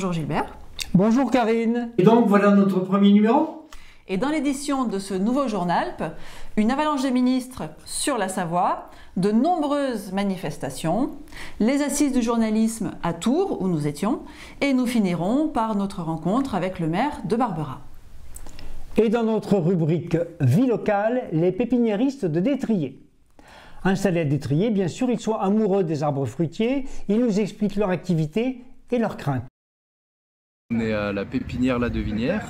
Bonjour Gilbert. Bonjour Karine. Et donc voilà notre premier numéro. Et dans l'édition de ce nouveau Journalp, une avalanche de ministres sur la Savoie, de nombreuses manifestations, les assises du journalisme à Tours où nous étions, et nous finirons par notre rencontre avec le maire de Barbera. Et dans notre rubrique Vie locale, les pépiniéristes de Détrier. Installés à Détrier, bien sûr, ils sont amoureux des arbres fruitiers, ils nous expliquent leur activité et leurs craintes. On est à la pépinière La Devinière.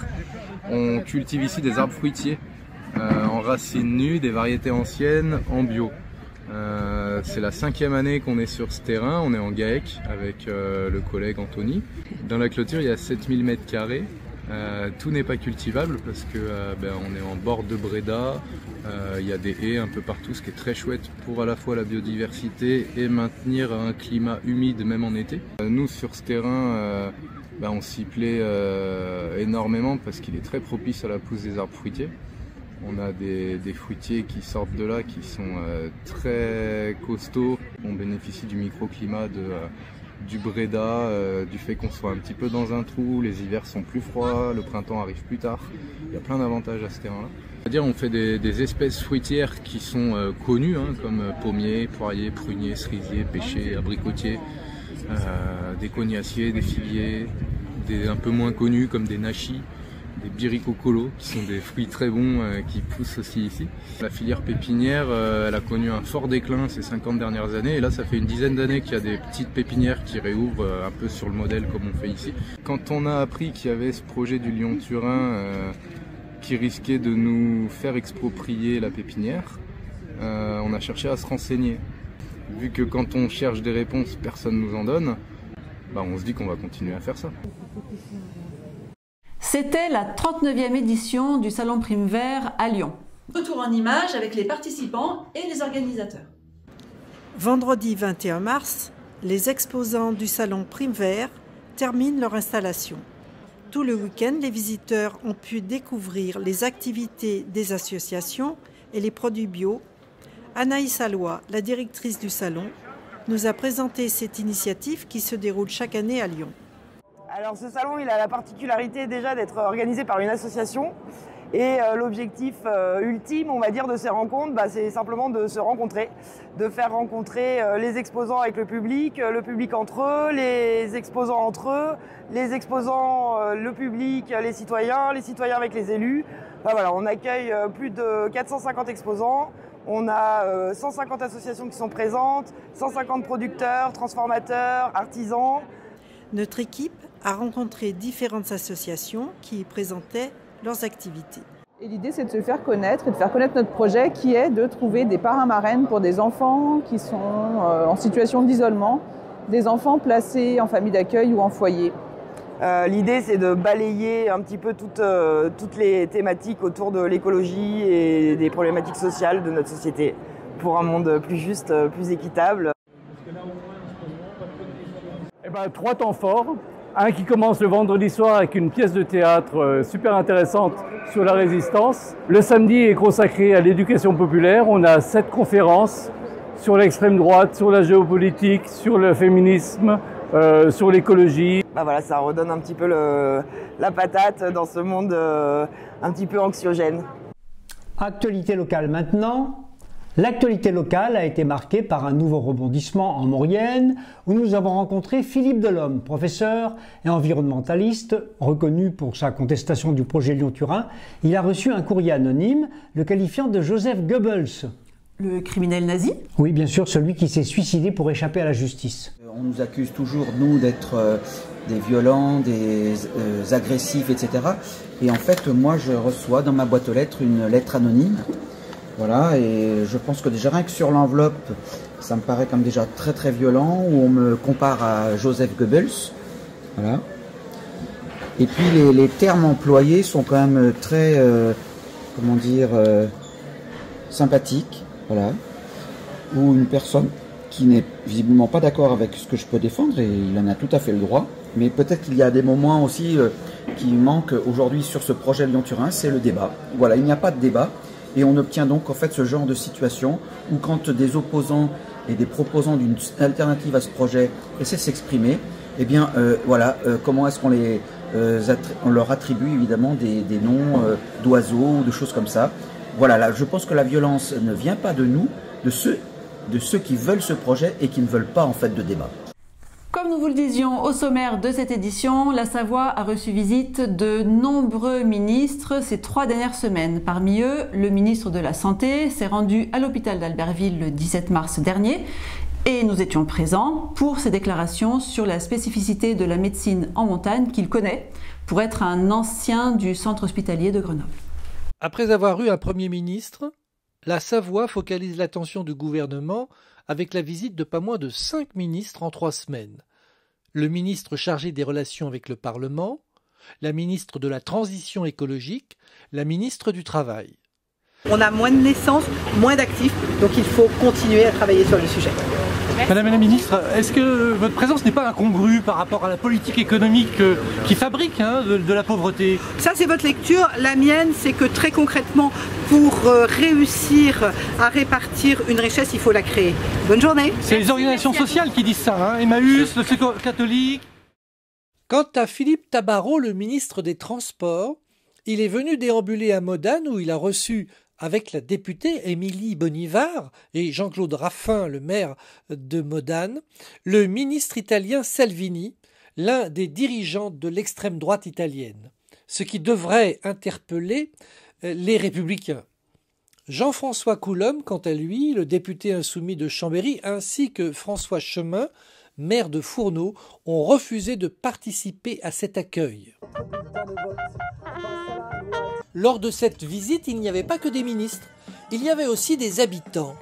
On cultive ici des arbres fruitiers en racines nues, des variétés anciennes, en bio. C'est la 5e année qu'on est sur ce terrain, on est en GAEC avec le collègue Anthony. Dans la clôture, il y a 7000 m². Tout n'est pas cultivable parce que on est en bord de Breda, il y a des haies un peu partout, ce qui est très chouette pour à la fois la biodiversité et maintenir un climat humide même en été. Nous sur ce terrain, on s'y plaît énormément parce qu'il est très propice à la pousse des arbres fruitiers. On a des fruitiers qui sortent de là qui sont très costauds. On bénéficie du microclimat du Breda, du fait qu'on soit un petit peu dans un trou, les hivers sont plus froids, le printemps arrive plus tard. Il y a plein d'avantages à ce terrain-là. C'est-à-dire on fait des espèces fruitières qui sont connues, comme pommiers, poiriers, pruniers, cerisiers, pêchers, abricotiers, des cognaciers, des figuiers, des un peu moins connus comme des nachis, des biricocolos qui sont des fruits très bons qui poussent aussi ici. La filière pépinière, elle a connu un fort déclin ces 50 dernières années et là ça fait une dizaine d'années qu'il y a des petites pépinières qui réouvrent un peu sur le modèle comme on fait ici. Quand on a appris qu'il y avait ce projet du Lyon-Turin qui risquait de nous faire exproprier la pépinière, on a cherché à se renseigner. Vu que quand on cherche des réponses, personne ne nous en donne, on se dit qu'on va continuer à faire ça. C'était la 39e édition du Salon Prime Vert à Lyon. Retour en images avec les participants et les organisateurs. Vendredi 21 mars, les exposants du Salon Prime Vert terminent leur installation. Tout le week-end, les visiteurs ont pu découvrir les activités des associations et les produits bio. Anaïs Alloy, la directrice du salon, nous a présenté cette initiative qui se déroule chaque année à Lyon. Alors ce salon, il a la particularité déjà d'être organisé par une association et l'objectif ultime, on va dire, de ces rencontres, c'est simplement de se rencontrer, de faire rencontrer les exposants avec le public entre eux, les exposants entre eux, les exposants, le public, les citoyens avec les élus. Voilà, on accueille plus de 450 exposants. On a 150 associations qui sont présentes, 150 producteurs, transformateurs, artisans. Notre équipe a rencontré différentes associations qui présentaient leurs activités. Et l'idée, c'est de se faire connaître et de faire connaître notre projet qui est de trouver des parrains marraines pour des enfants qui sont en situation d'isolement, des enfants placés en famille d'accueil ou en foyer. L'idée, c'est de balayer un petit peu toutes les thématiques autour de l'écologie et des problématiques sociales de notre société pour un monde plus juste, plus équitable. 3 temps forts. Un qui commence le vendredi soir avec une pièce de théâtre super intéressante sur la résistance. Le samedi est consacré à l'éducation populaire. On a 7 conférences sur l'extrême droite, sur la géopolitique, sur le féminisme, sur l'écologie. Voilà, ça redonne un petit peu la patate dans ce monde un petit peu anxiogène. Actualité locale maintenant. L'actualité locale a été marquée par un nouveau rebondissement en Maurienne où nous avons rencontré Philippe Delhomme, professeur et environnementaliste reconnu pour sa contestation du projet Lyon-Turin. Il a reçu un courrier anonyme le qualifiant de Joseph Goebbels. Le criminel nazi? Oui, bien sûr, celui qui s'est suicidé pour échapper à la justice. On nous accuse toujours, nous, d'être des violents, des agressifs, etc. Et en fait, moi, je reçois dans ma boîte aux lettres une lettre anonyme. Voilà, et je pense que déjà rien que sur l'enveloppe, ça me paraît comme déjà très très violent, où on me compare à Joseph Goebbels. Voilà. Et puis les termes employés sont quand même très, sympathiques. Voilà. Ou une personne qui n'est visiblement pas d'accord avec ce que je peux défendre, et il en a tout à fait le droit. Mais peut-être qu'il y a des moments aussi qui manquent aujourd'hui sur ce projet Lyon-Turin, c'est le débat. Voilà, il n'y a pas de débat. Et on obtient donc en fait ce genre de situation où quand des opposants et des proposants d'une alternative à ce projet essaient de s'exprimer, Eh bien, comment est-ce qu'on on leur attribue évidemment des noms d'oiseaux ou de choses comme ça. Voilà, là, je pense que la violence ne vient pas de nous, de ceux qui veulent ce projet et qui ne veulent pas en fait de débat. Comme nous vous le disions au sommaire de cette édition, la Savoie a reçu visite de nombreux ministres ces 3 dernières semaines. Parmi eux, le ministre de la Santé s'est rendu à l'hôpital d'Albertville le 17 mars dernier et nous étions présents pour ses déclarations sur la spécificité de la médecine en montagne qu'il connaît pour être un ancien du centre hospitalier de Grenoble. Après avoir eu un Premier ministre, la Savoie focalise l'attention du gouvernement avec la visite de pas moins de 5 ministres en 3 semaines. Le ministre chargé des relations avec le Parlement, la ministre de la Transition écologique, la ministre du Travail. On a moins de naissances, moins d'actifs, donc il faut continuer à travailler sur le sujet. Madame la ministre, est-ce que votre présence n'est pas incongrue par rapport à la politique économique qui fabrique de la pauvreté? Ça, c'est votre lecture. La mienne, c'est que très concrètement, pour réussir à répartir une richesse, il faut la créer. Bonne journée. C'est les organisations sociales qui disent ça, Emmaüs, le Secours catholique. Quant à Philippe Tabarot, le ministre des Transports, il est venu déambuler à Modane où il a reçu avec la députée Émilie Bonivard et Jean-Claude Raffin, le maire de Modane, le ministre italien Salvini, l'un des dirigeants de l'extrême droite italienne, ce qui devrait interpeller les Républicains. Jean-François Coulombe, quant à lui, le député insoumis de Chambéry, ainsi que François Chemin, maire de Fourneau, ont refusé de participer à cet accueil. Lors de cette visite, il n'y avait pas que des ministres, il y avait aussi des habitants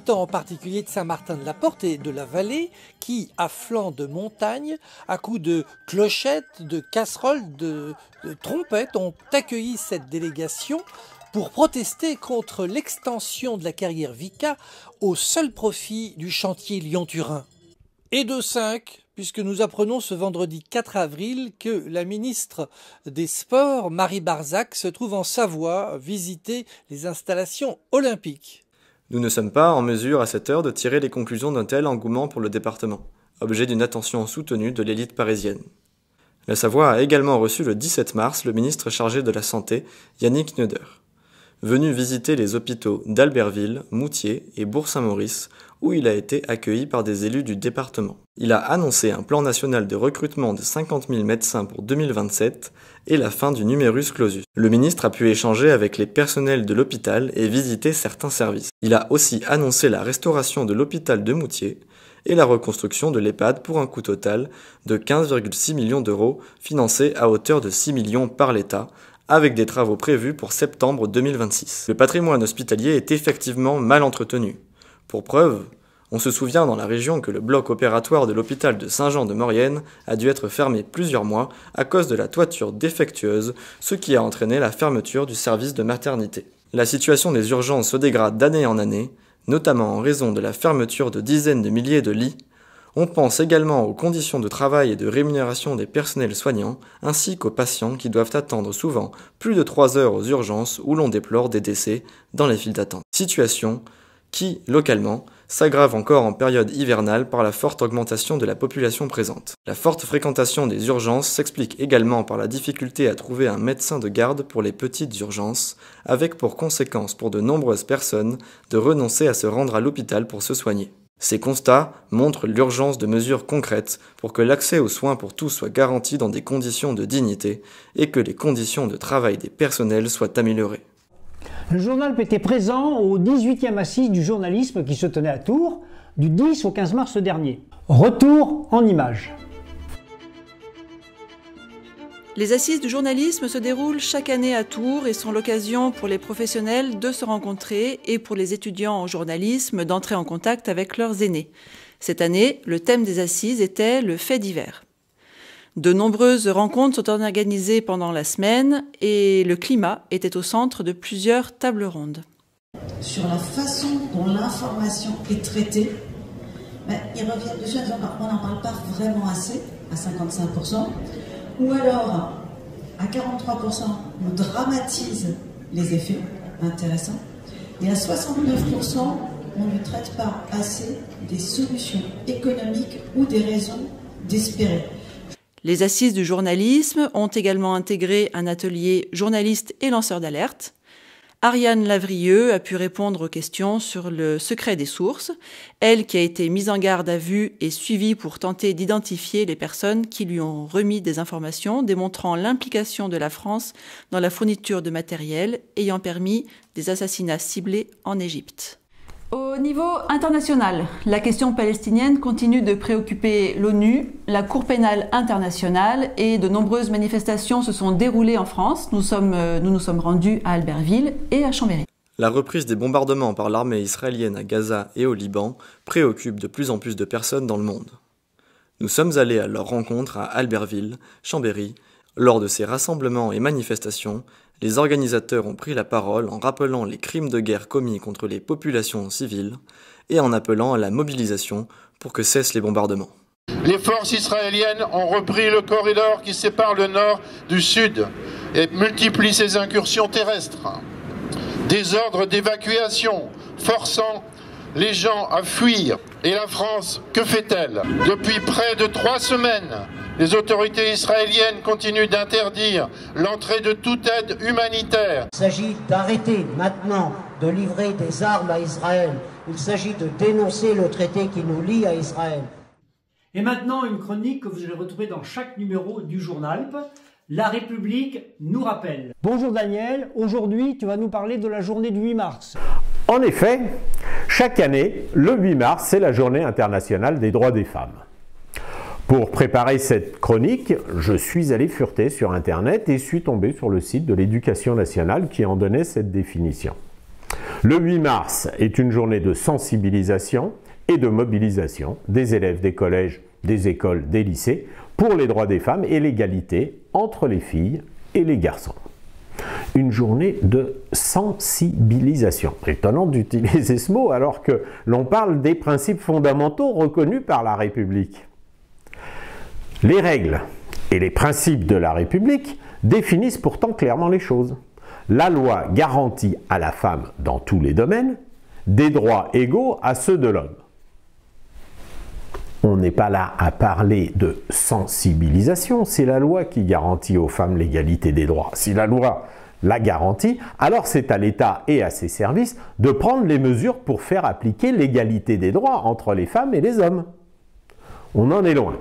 en particulier de Saint-Martin-de-la-Porte et de la Vallée, qui, à flanc de montagne, à coups de clochettes, de casseroles, de trompettes, ont accueilli cette délégation pour protester contre l'extension de la carrière Vicat au seul profit du chantier Lyon-Turin. Et de 5, puisque nous apprenons ce vendredi 4 avril que la ministre des Sports, Marie Barzac, se trouve en Savoie visiter les installations olympiques. Nous ne sommes pas en mesure à cette heure de tirer les conclusions d'un tel engouement pour le département, objet d'une attention soutenue de l'élite parisienne. La Savoie a également reçu le 17 mars le ministre chargé de la Santé, Yannick Neuder. Venu visiter les hôpitaux d'Albertville, Moutier et Bourg-Saint-Maurice, où il a été accueilli par des élus du département. Il a annoncé un plan national de recrutement de 50 000 médecins pour 2027 et la fin du numerus clausus. Le ministre a pu échanger avec les personnels de l'hôpital et visiter certains services. Il a aussi annoncé la restauration de l'hôpital de Moutier et la reconstruction de l'EHPAD pour un coût total de 15,6 millions d'euros, financé à hauteur de 6 millions par l'État, avec des travaux prévus pour septembre 2026. Le patrimoine hospitalier est effectivement mal entretenu. Pour preuve, on se souvient dans la région que le bloc opératoire de l'hôpital de Saint-Jean-de-Maurienne a dû être fermé plusieurs mois à cause de la toiture défectueuse, ce qui a entraîné la fermeture du service de maternité. La situation des urgences se dégrade d'année en année, notamment en raison de la fermeture de dizaines de milliers de lits. On pense également aux conditions de travail et de rémunération des personnels soignants, ainsi qu'aux patients qui doivent attendre souvent plus de 3 heures aux urgences où l'on déplore des décès dans les files d'attente. Situation qui, localement, s'aggrave encore en période hivernale par la forte augmentation de la population présente. La forte fréquentation des urgences s'explique également par la difficulté à trouver un médecin de garde pour les petites urgences, avec pour conséquence pour de nombreuses personnes de renoncer à se rendre à l'hôpital pour se soigner. Ces constats montrent l'urgence de mesures concrètes pour que l'accès aux soins pour tous soit garanti dans des conditions de dignité et que les conditions de travail des personnels soient améliorées. Le journal était présent au 18e Assises du journalisme qui se tenait à Tours du 10 au 15 mars dernier. Retour en images. Les assises du journalisme se déroulent chaque année à Tours et sont l'occasion pour les professionnels de se rencontrer et pour les étudiants en journalisme d'entrer en contact avec leurs aînés. Cette année, le thème des assises était le fait divers. De nombreuses rencontres sont organisées pendant la semaine et le climat était au centre de plusieurs tables rondes. Sur la façon dont l'information est traitée, ils reviennent dessus en disant on n'en parle pas vraiment assez, à 55%, ou alors à 43% on dramatise les effets intéressants, et à 69% on ne traite pas assez des solutions économiques ou des raisons d'espérer. Les assises du journalisme ont également intégré un atelier journaliste et lanceur d'alerte. Ariane Lavrieux a pu répondre aux questions sur le secret des sources, elle qui a été mise en garde à vue et suivie pour tenter d'identifier les personnes qui lui ont remis des informations démontrant l'implication de la France dans la fourniture de matériel ayant permis des assassinats ciblés en Égypte. Au niveau international, la question palestinienne continue de préoccuper l'ONU, la Cour pénale internationale et de nombreuses manifestations se sont déroulées en France. Nous nous sommes rendus à Albertville et à Chambéry. La reprise des bombardements par l'armée israélienne à Gaza et au Liban préoccupe de plus en plus de personnes dans le monde. Nous sommes allés à leur rencontre à Albertville, Chambéry. Lors de ces rassemblements et manifestations, les organisateurs ont pris la parole en rappelant les crimes de guerre commis contre les populations civiles et en appelant à la mobilisation pour que cessent les bombardements. Les forces israéliennes ont repris le corridor qui sépare le nord du sud et multiplient ces incursions terrestres. Des ordres d'évacuation forçant les gens à fuir. Et la France, que fait-elle? Depuis près de 3 semaines, les autorités israéliennes continuent d'interdire l'entrée de toute aide humanitaire. Il s'agit d'arrêter maintenant de livrer des armes à Israël. Il s'agit de dénoncer le traité qui nous lie à Israël. Et maintenant, une chronique que vous allez retrouver dans chaque numéro du Journal. La République nous rappelle. Bonjour Daniel, aujourd'hui tu vas nous parler de la journée du 8 mars. En effet, chaque année, le 8 mars, c'est la journée internationale des droits des femmes. Pour préparer cette chronique, je suis allé fureter sur Internet et suis tombé sur le site de l'Éducation nationale qui en donnait cette définition. Le 8 mars est une journée de sensibilisation et de mobilisation des élèves des collèges, des écoles, des lycées pour les droits des femmes et l'égalité entre les filles et les garçons. Une journée de sensibilisation. Étonnant d'utiliser ce mot alors que l'on parle des principes fondamentaux reconnus par la République. Les règles et les principes de la République définissent pourtant clairement les choses. La loi garantit à la femme dans tous les domaines des droits égaux à ceux de l'homme. On n'est pas là à parler de sensibilisation, c'est la loi qui garantit aux femmes l'égalité des droits. Si la loi la garantit, alors c'est à l'État et à ses services de prendre les mesures pour faire appliquer l'égalité des droits entre les femmes et les hommes. On en est loin.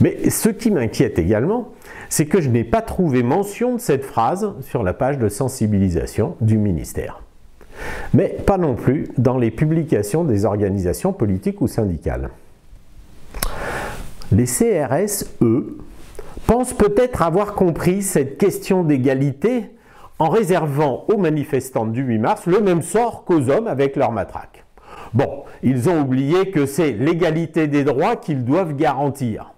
Mais ce qui m'inquiète également, c'est que je n'ai pas trouvé mention de cette phrase sur la page de sensibilisation du ministère. Mais pas non plus dans les publications des organisations politiques ou syndicales. Les CRS, eux, pensent peut-être avoir compris cette question d'égalité en réservant aux manifestantes du 8 mars le même sort qu'aux hommes avec leur matraque. Bon, ils ont oublié que c'est l'égalité des droits qu'ils doivent garantir.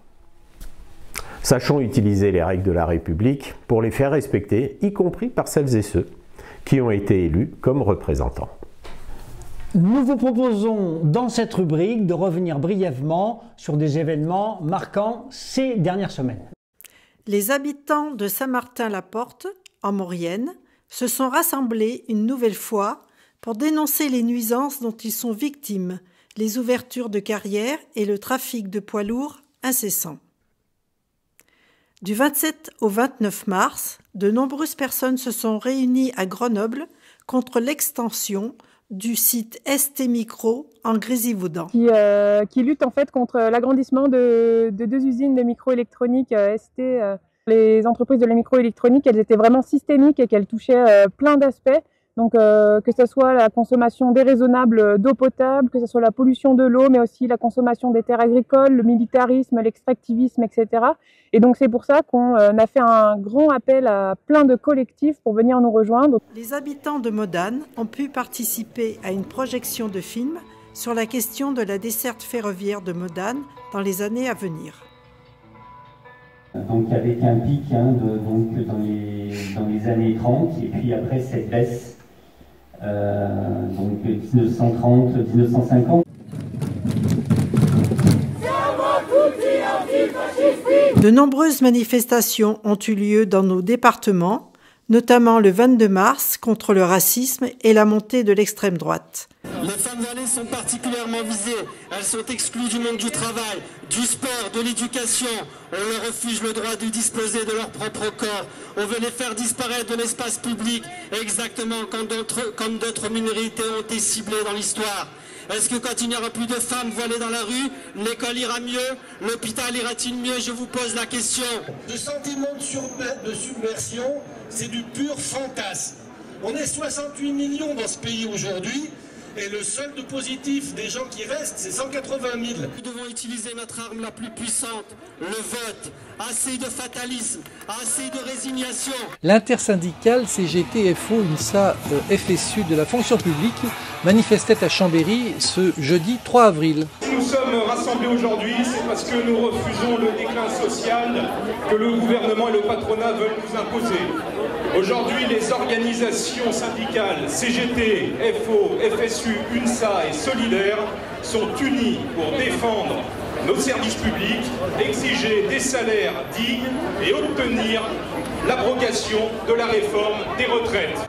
Sachons utiliser les règles de la République pour les faire respecter, y compris par celles et ceux qui ont été élus comme représentants. Nous vous proposons dans cette rubrique de revenir brièvement sur des événements marquants ces dernières semaines. Les habitants de Saint-Martin-la-Porte, en Maurienne, se sont rassemblés une nouvelle fois pour dénoncer les nuisances dont ils sont victimes, les ouvertures de carrières et le trafic de poids lourds incessant. Du 27 au 29 mars, de nombreuses personnes se sont réunies à Grenoble contre l'extension du site ST Micro en Grésivaudan. Qui lutte en fait contre l'agrandissement de 2 usines de microélectronique ST. Les entreprises de la microélectronique, elles étaient vraiment systémiques et qu'elles touchaient plein d'aspects. Donc que ce soit la consommation déraisonnable d'eau potable, que ce soit la pollution de l'eau, mais aussi la consommation des terres agricoles, le militarisme, l'extractivisme, etc. Et donc c'est pour ça qu'on a fait un grand appel à plein de collectifs pour venir nous rejoindre. Les habitants de Modane ont pu participer à une projection de film sur la question de la desserte ferroviaire de Modane dans les années à venir. Donc avec un pic donc dans les années 30 et puis après cette baisse donc 1930-1950. De nombreuses manifestations ont eu lieu dans nos départements, notamment le 22 mars contre le racisme et la montée de l'extrême droite. Les femmes voilées sont particulièrement visées. Elles sont exclues du monde du travail, du sport, de l'éducation. On leur refuse le droit de disposer de leur propre corps. On veut les faire disparaître de l'espace public, exactement comme d'autres minorités ont été ciblées dans l'histoire. Est-ce que quand il n'y aura plus de femmes voilées dans la rue, l'école ira mieux, l'hôpital ira-t-il mieux? Je vous pose la question. Le sentiment de submersion, c'est du pur fantasme. On est 68 millions dans ce pays aujourd'hui. Et le solde positif des gens qui restent, c'est 180 000. Nous devons utiliser notre arme la plus puissante, le vote. Assez de fatalisme, assez de résignation. L'intersyndicale CGT, FO, UNSA, FSU de la fonction publique manifestait à Chambéry ce jeudi 3 avril. Si nous sommes rassemblés aujourd'hui, c'est parce que nous refusons le déclin social que le gouvernement et le patronat veulent nous imposer. Aujourd'hui, les organisations syndicales CGT, FO, FSU, UNSA et Solidaires sont unies pour défendre nos services publics, exiger des salaires dignes et obtenir l'abrogation de la réforme des retraites.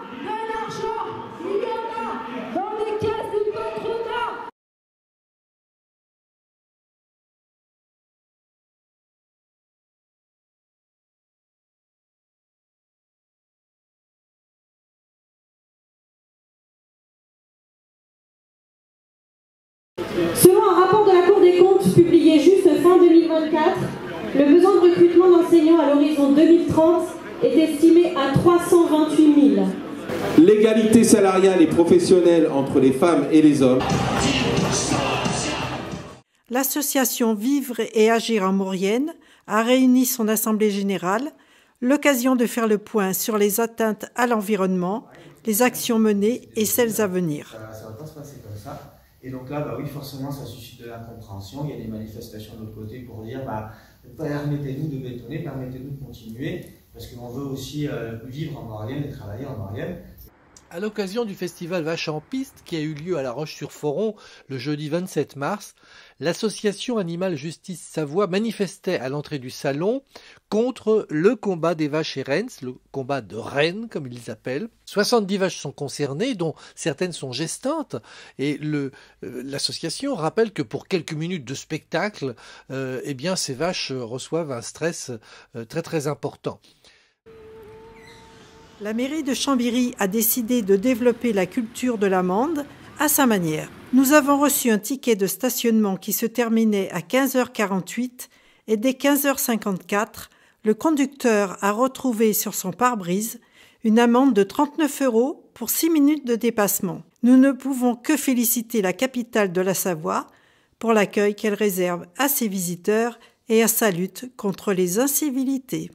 Selon un rapport de la Cour des comptes publié juste fin 2024, le besoin de recrutement d'enseignants à l'horizon 2030 est estimé à 328 000. L'égalité salariale et professionnelle entre les femmes et les hommes. L'association Vivre et Agir en Maurienne a réuni son assemblée générale, l'occasion de faire le point sur les atteintes à l'environnement, les actions menées et celles à venir. Ça va pas se passer comme ça. Et donc là, oui, forcément, ça suscite de l'incompréhension. Il y a des manifestations de l'autre côté pour dire, permettez-nous de bétonner, permettez-nous de continuer, parce qu'on veut aussi vivre en Maurienne et travailler en Maurienne. À l'occasion du festival Vache en piste qui a eu lieu à La Roche-sur-Foron le jeudi 27 mars, l'association Animal Justice Savoie manifestait à l'entrée du salon contre le combat des vaches et rennes, le combat de rennes comme ils appellent. 70 vaches sont concernées, dont certaines sont gestantes, et l'association rappelle que pour quelques minutes de spectacle, ces vaches reçoivent un stress très très important. La mairie de Chambéry a décidé de développer la culture de l'amende à sa manière. Nous avons reçu un ticket de stationnement qui se terminait à 15h48 et dès 15h54, le conducteur a retrouvé sur son pare-brise une amende de 39 € pour 6 minutes de dépassement. Nous ne pouvons que féliciter la capitale de la Savoie pour l'accueil qu'elle réserve à ses visiteurs et à sa lutte contre les incivilités.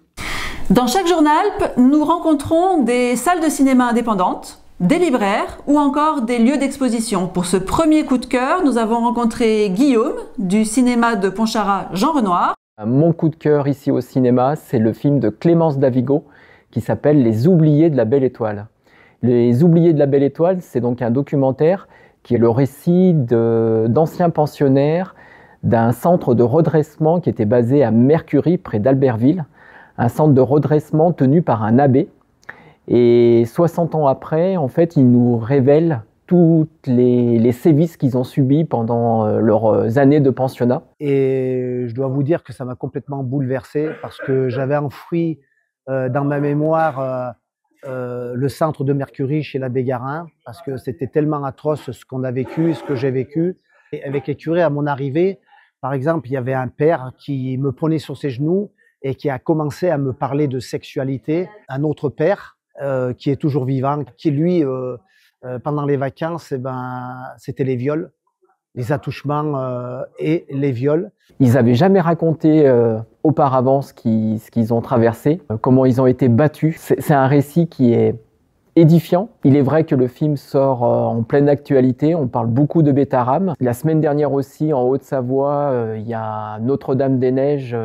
Dans chaque Journalp, nous rencontrons des salles de cinéma indépendantes, des libraires ou encore des lieux d'exposition. Pour ce premier coup de cœur, nous avons rencontré Guillaume du cinéma de Pontcharrat Jean Renoir. Mon coup de cœur ici au cinéma, c'est le film de Clémence Davigo qui s'appelle Les Oubliés de la Belle Étoile. Les Oubliés de la Belle Étoile, c'est donc un documentaire qui est le récit d'anciens pensionnaires d'un centre de redressement qui était basé à Mercury près d'Albertville. Un centre de redressement tenu par un abbé. Et 60 ans après, en fait, il nous révèle tous les sévices qu'ils ont subis pendant leurs années de pensionnat. Et je dois vous dire que ça m'a complètement bouleversé parce que j'avais enfoui dans ma mémoire le centre de Mercury chez l'abbé Garin parce que c'était tellement atroce ce qu'on a vécu, ce que j'ai vécu. Et avec les curés, à mon arrivée, par exemple, il y avait un père qui me prenait sur ses genoux et qui a commencé à me parler de sexualité. Un autre père qui est toujours vivant, qui lui, pendant les vacances, c'était les viols, les attouchements et les viols. Ils n'avaient jamais raconté auparavant ce qu'ils ont traversé, comment ils ont été battus. C'est un récit qui est édifiant. Il est vrai que le film sort en pleine actualité, on parle beaucoup de Bétarame. La semaine dernière aussi, en Haute-Savoie, il y a Notre-Dame-des-Neiges.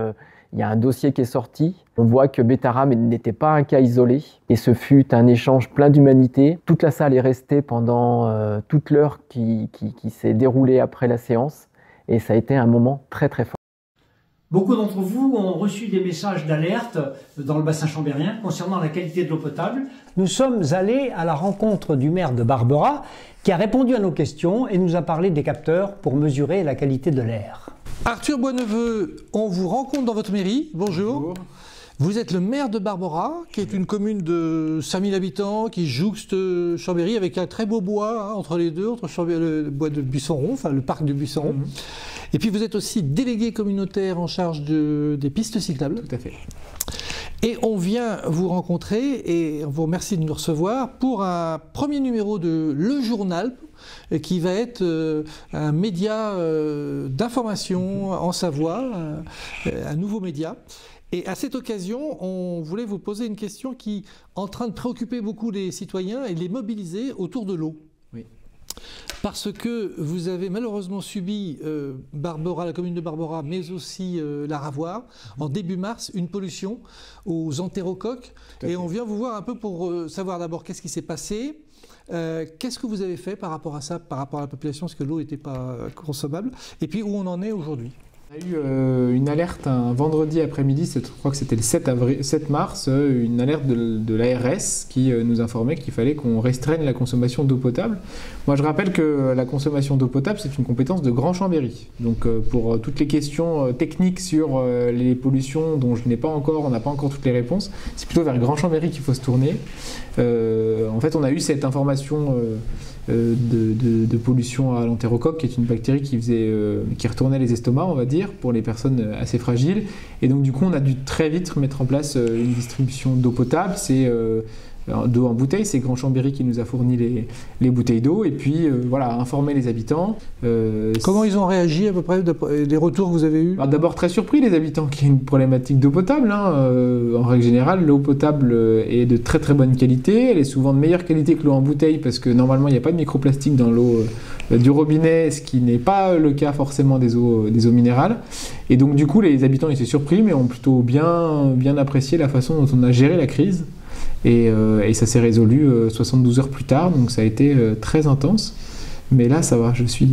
Il y a un dossier qui est sorti. On voit que Bétarame n'était pas un cas isolé. Et ce fut un échange plein d'humanité. Toute la salle est restée pendant toute l'heure qui s'est déroulée après la séance. Et ça a été un moment très très fort. Beaucoup d'entre vous ont reçu des messages d'alerte dans le bassin chambérien concernant la qualité de l'eau potable. Nous sommes allés à la rencontre du maire de Barbera qui a répondu à nos questions et nous a parlé des capteurs pour mesurer la qualité de l'air. Arthur Boisneveu, on vous rencontre dans votre mairie. Bonjour. Bonjour. Vous êtes le maire de Barbera, qui est une commune de 5000 habitants, qui jouxte Chambéry avec un très beau bois entre les deux, entre le bois de Buisson-Rond, enfin le parc de Buisson-Rond. Et puis vous êtes aussi délégué communautaire en charge des pistes cyclables. Tout à fait. Et on vient vous rencontrer et on vous remercie de nous recevoir pour un premier numéro de Le Journal, qui va être un média d'information en Savoie, un nouveau média. Et à cette occasion, on voulait vous poser une question qui est en train de préoccuper beaucoup les citoyens et les mobiliser autour de l'eau. Oui. Parce que vous avez malheureusement subi, Barbera, la commune de Barbera, mais aussi la Ravoire, en début mars, une pollution aux entérocoques. Et on vient vous voir un peu pour savoir d'abord qu'est-ce qui s'est passé. Qu'est-ce que vous avez fait par rapport à ça, par rapport à la population, parce que l'eau n'était pas consommable, et puis où on en est aujourd'hui? On a eu une alerte un vendredi après-midi, je crois que c'était le 7 mars, une alerte de l'ARS qui nous informait qu'il fallait qu'on restreigne la consommation d'eau potable. Moi je rappelle que la consommation d'eau potable c'est une compétence de Grand Chambéry. Donc pour toutes les questions techniques sur les pollutions dont on n'a pas encore toutes les réponses, c'est plutôt vers Grand Chambéry qu'il faut se tourner. En fait on a eu cette information de pollution à l'entérocoque, qui est une bactérie qui retournait les estomacs, on va dire, pour les personnes assez fragiles. Et donc du coup, on a dû très vite mettre en place une distribution d'eau potable. C'est d'eau en bouteille, c'est Grand Chambéry qui nous a fourni les bouteilles d'eau, et puis voilà, informer les habitants. Comment ils ont réagi à peu près, les retours que vous avez eus? D'abord très surpris les habitants qu'il y ait une problématique d'eau potable. En règle générale, l'eau potable est de très très bonne qualité, elle est souvent de meilleure qualité que l'eau en bouteille parce que normalement il n'y a pas de microplastique dans l'eau du robinet, ce qui n'est pas le cas forcément des eaux minérales. Et donc du coup les habitants étaient surpris mais ont plutôt bien apprécié la façon dont on a géré la crise. Et ça s'est résolu 72 heures plus tard, donc ça a été très intense. Mais là, ça va, je suis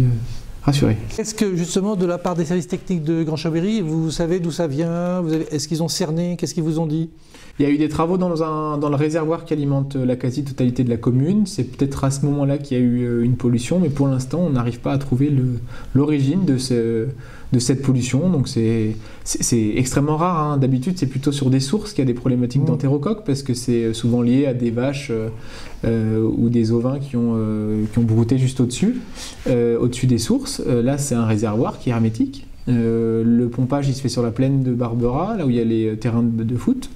rassuré. Est-ce que justement, de la part des services techniques de Grand Chambéry, vous savez d'où ça vient? Est-ce qu'ils ont cerné? Qu'est-ce qu'ils vous ont dit? Il y a eu des travaux dans le réservoir qui alimente la quasi-totalité de la commune. C'est peut-être à ce moment-là qu'il y a eu une pollution, mais pour l'instant, on n'arrive pas à trouver l'origine de cette pollution. Donc c'est extrêmement rare. D'habitude, c'est plutôt sur des sources qu'il y a des problématiques d'entérocoques, parce que c'est souvent lié à des vaches ou des ovins qui ont brouté juste au-dessus des sources. Là, c'est un réservoir qui est hermétique. Le pompage il se fait sur la plaine de Barbera, là où il y a les terrains de foot,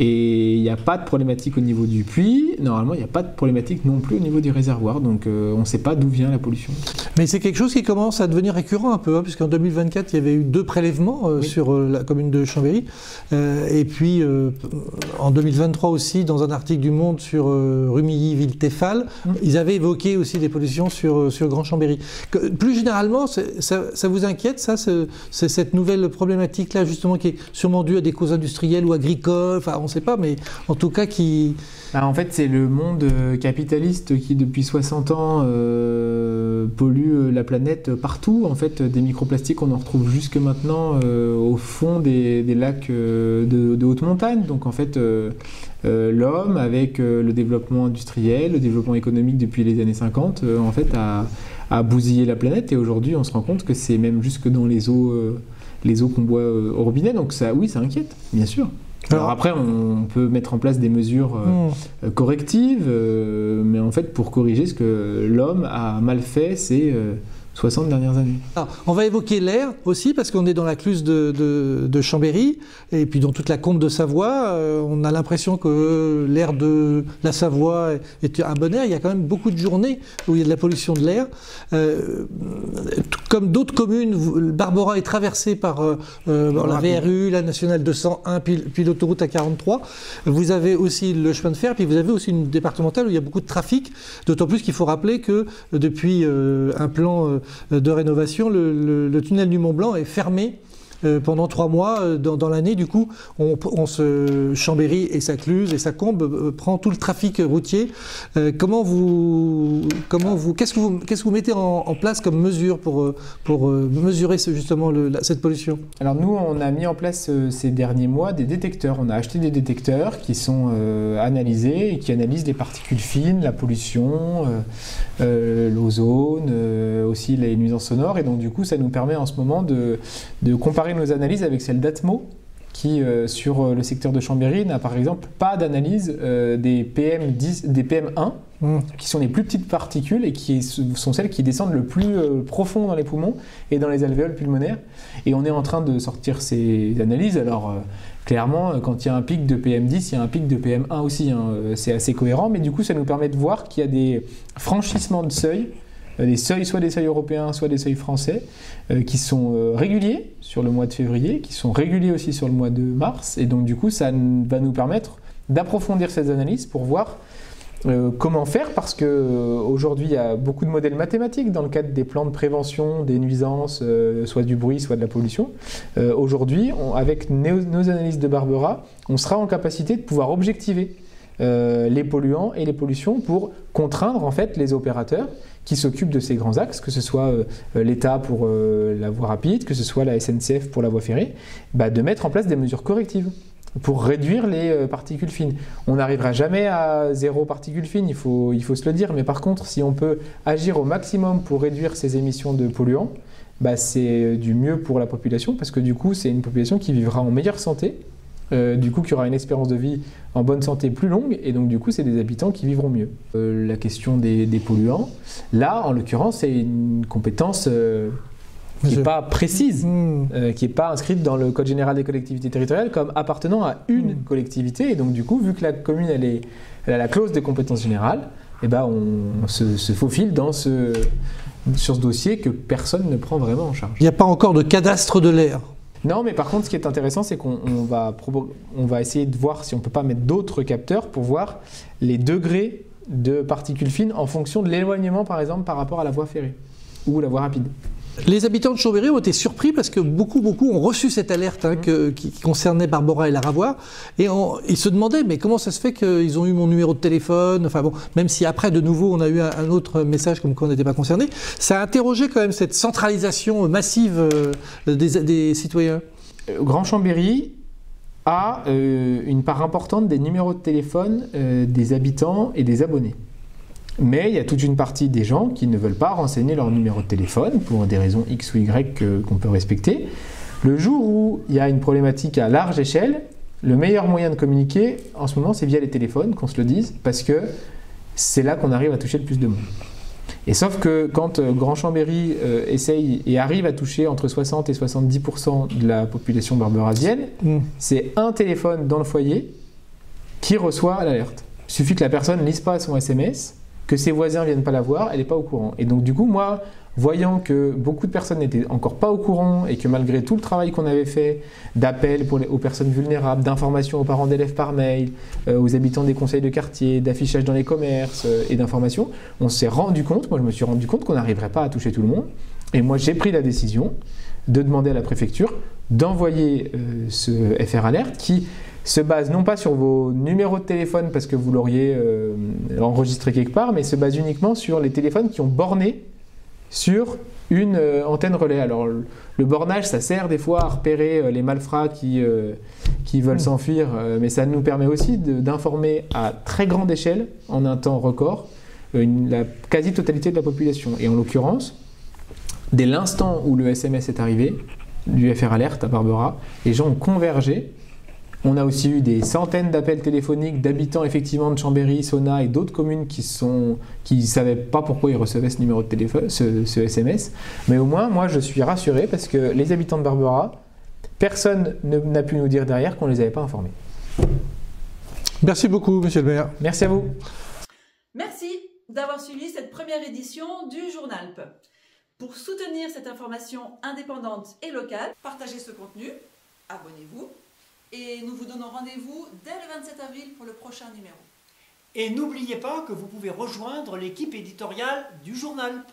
et il n'y a pas de problématique au niveau du puits. Normalement il n'y a pas de problématique non plus au niveau du réservoir, donc on ne sait pas d'où vient la pollution. Mais c'est quelque chose qui commence à devenir récurrent un peu, hein, puisqu'en 2024 il y avait eu 2 prélèvements sur la commune de Chambéry, et puis en 2023 aussi, dans un article du Monde sur Rumilly-Ville-Teffal, ils avaient évoqué aussi des pollutions sur Grand Chambéry. Plus généralement, ça vous inquiète, ça, c'est cette nouvelle problématique-là, justement, qui est sûrement due à des causes industrielles ou agricoles, enfin on ne sait pas, mais en tout cas qui... En fait, c'est le monde capitaliste qui, depuis 60 ans, pollue la planète partout. En fait, des microplastiques, on en retrouve jusque maintenant au fond des lacs de haute montagne. Donc, en fait, l'homme, avec le développement industriel, le développement économique depuis les années 50, en fait, a bousillé la planète. Et aujourd'hui, on se rend compte que c'est même jusque dans les eaux qu'on boit au robinet. Donc, ça, oui, ça inquiète, bien sûr. Alors après, on peut mettre en place des mesures correctives, mais en fait, pour corriger ce que l'homme a mal fait ces 60 dernières années. Alors, on va évoquer l'air aussi, parce qu'on est dans la cluse de Chambéry, et puis dans toute la combe de Savoie. On a l'impression que l'air de la Savoie est un bon air. Il y a quand même beaucoup de journées où il y a de la pollution de l'air. Comme d'autres communes, Barbera est traversée par la VRU, la nationale 201, puis l'autoroute A43. Vous avez aussi le chemin de fer, puis vous avez aussi une départementale où il y a beaucoup de trafic, d'autant plus qu'il faut rappeler que depuis un plan de rénovation, le tunnel du Mont Blanc est fermé pendant 3 mois dans l'année. Du coup, Chambéry et sa Cluse et sa Combe prend tout le trafic routier. Qu'est-ce que vous mettez en place comme mesure pour mesurer justement cette pollution? Alors nous, on a mis en place ces derniers mois des détecteurs. On a acheté des détecteurs qui sont analysés et qui analysent les particules fines, la pollution, l'ozone, aussi les nuisances sonores. Et donc du coup, ça nous permet en ce moment de comparer nos analyses avec celles d'Atmo, qui, sur le secteur de Chambéry, n'a par exemple pas d'analyse des PM1, qui sont les plus petites particules et qui sont celles qui descendent le plus profond dans les poumons et dans les alvéoles pulmonaires. Et on est en train de sortir ces analyses. Alors, clairement, quand il y a un pic de PM10, il y a un pic de PM1 aussi. C'est assez cohérent, mais du coup, ça nous permet de voir qu'il y a des franchissements de seuils, soit des seuils européens, soit des seuils français, qui sont réguliers sur le mois de février, qui sont réguliers aussi sur le mois de mars. Et donc, du coup, ça va nous permettre d'approfondir ces analyses pour voir comment faire, parce qu'aujourd'hui, il y a beaucoup de modèles mathématiques dans le cadre des plans de prévention des nuisances, soit du bruit, soit de la pollution. Aujourd'hui, avec nos analyses de Barbera, on sera en capacité de pouvoir objectiver les polluants et les pollutions pour contraindre en fait les opérateurs qui s'occupent de ces grands axes, que ce soit l'État pour la voie rapide, que ce soit la SNCF pour la voie ferrée, de mettre en place des mesures correctives pour réduire les particules fines. On n'arrivera jamais à 0 particules fines, il faut se le dire, mais par contre, si on peut agir au maximum pour réduire ces émissions de polluants, c'est du mieux pour la population, parce que du coup, c'est une population qui vivra en meilleure santé, du coup qui aura une espérance de vie en bonne santé plus longue, et donc du coup c'est des habitants qui vivront mieux. La question des polluants, là en l'occurrence c'est une compétence qui n'est pas précise, qui n'est pas inscrite dans le Code général des collectivités territoriales comme appartenant à une collectivité, et donc du coup vu que la commune elle a la clause de compétence générale, on se faufile sur ce dossier que personne ne prend vraiment en charge. Il n'y a pas encore de cadastre de l'air? Non, mais par contre, ce qui est intéressant, c'est qu'on va essayer de voir si on ne peut pas mettre d'autres capteurs pour voir les degrés de particules fines en fonction de l'éloignement, par exemple, par rapport à la voie ferrée ou la voie rapide. Les habitants de Chambéry ont été surpris parce que beaucoup ont reçu cette alerte qui concernait Barbera et la Ravoie, et ils se demandaient mais comment ça se fait qu'ils ont eu mon numéro de téléphone, enfin bon, même si après de nouveau on a eu un autre message comme quoi on n'était pas concerné, ça a interrogé quand même cette centralisation massive des citoyens. Grand Chambéry a une part importante des numéros de téléphone des habitants et des abonnés. Mais il y a toute une partie des gens qui ne veulent pas renseigner leur numéro de téléphone pour des raisons X ou Y qu'on peut respecter. Le jour où il y a une problématique à large échelle, le meilleur moyen de communiquer en ce moment c'est via les téléphones, qu'on se le dise, parce que c'est là qu'on arrive à toucher le plus de monde. Et sauf que quand Grand Chambéry essaye et arrive à toucher entre 60 et 70% de la population barberasienne, c'est un téléphone dans le foyer qui reçoit l'alerte. Il suffit que la personne ne lise pas son SMS, que ses voisins ne viennent pas la voir, elle n'est pas au courant. Et donc du coup, moi, voyant que beaucoup de personnes n'étaient encore pas au courant et que malgré tout le travail qu'on avait fait d'appel aux personnes vulnérables, d'information aux parents d'élèves par mail, aux habitants des conseils de quartier, d'affichage dans les commerces et d'information, on s'est rendu compte, moi je me suis rendu compte qu'on n'arriverait pas à toucher tout le monde. Et moi j'ai pris la décision de demander à la préfecture d'envoyer ce FR Alert qui se base non pas sur vos numéros de téléphone parce que vous l'auriez enregistré quelque part, mais se base uniquement sur les téléphones qui ont borné sur une antenne relais. Alors le bornage, ça sert des fois à repérer les malfrats qui veulent s'enfuir, mais ça nous permet aussi d'informer à très grande échelle, en un temps record, la quasi-totalité de la population. Et en l'occurrence, dès l'instant où le SMS est arrivé, du FR Alert à Barbera, les gens ont convergé. On a aussi eu des centaines d'appels téléphoniques d'habitants effectivement de Chambéry, Sona et d'autres communes qui ne savaient pas pourquoi ils recevaient ce numéro de téléphone, ce SMS. Mais au moins, moi, je suis rassuré parce que les habitants de Barbera, personne n'a pu nous dire derrière qu'on ne les avait pas informés. Merci beaucoup, monsieur le maire. Merci à vous. Merci d'avoir suivi cette première édition du Journalp. Pour soutenir cette information indépendante et locale, partagez ce contenu, abonnez-vous. Et nous vous donnons rendez-vous dès le 27 avril pour le prochain numéro. Et n'oubliez pas que vous pouvez rejoindre l'équipe éditoriale du Journalp.